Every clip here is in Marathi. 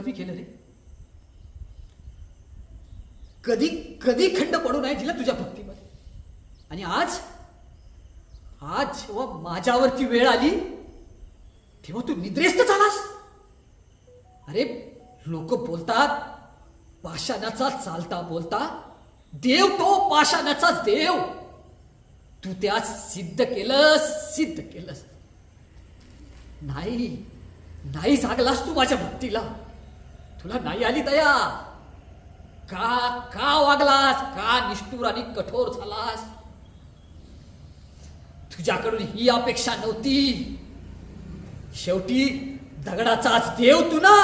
कमी केलं रे? कधी कधी खंड पडू नाही दिला तुझ्या भक्तीमध्ये. आणि आज आज जेव्हा माझ्यावरती वेळ आली तेव्हा तू निद्रेस्त झालास. अरे लोक बोलतात पाषाणाचा चालता बोलता देव तो पाषाणाचाच देव. तू त्यास सिद्ध केलंस. नाही नाही जागलास तू माझ्या भक्तीला. तुला नाही आली दया. का वागलास? का निष्ठुर आणि कठोर झालास? तुझ्याकडून ही अपेक्षा नव्हती. शेवटी दगडाचाच देव तू ना.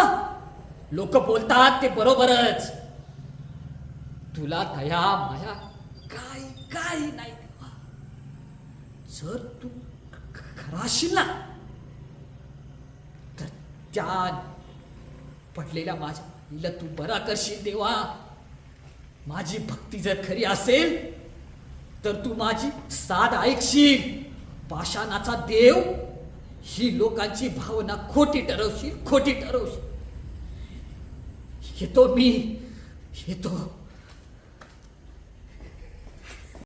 लोक बोलतात ते बरोबरच. तुला दया माया काय नाही देवा. जर तू खराशील ना तर त्या पडलेल्या माझ्या आईला तू बरा करशील देवा. माझी भक्ती जर खरी असेल तर तू माझी साध ऐकशील. पाषाणाचा देव ही लोकांची भावना खोटी ठरवशील. येतो मी.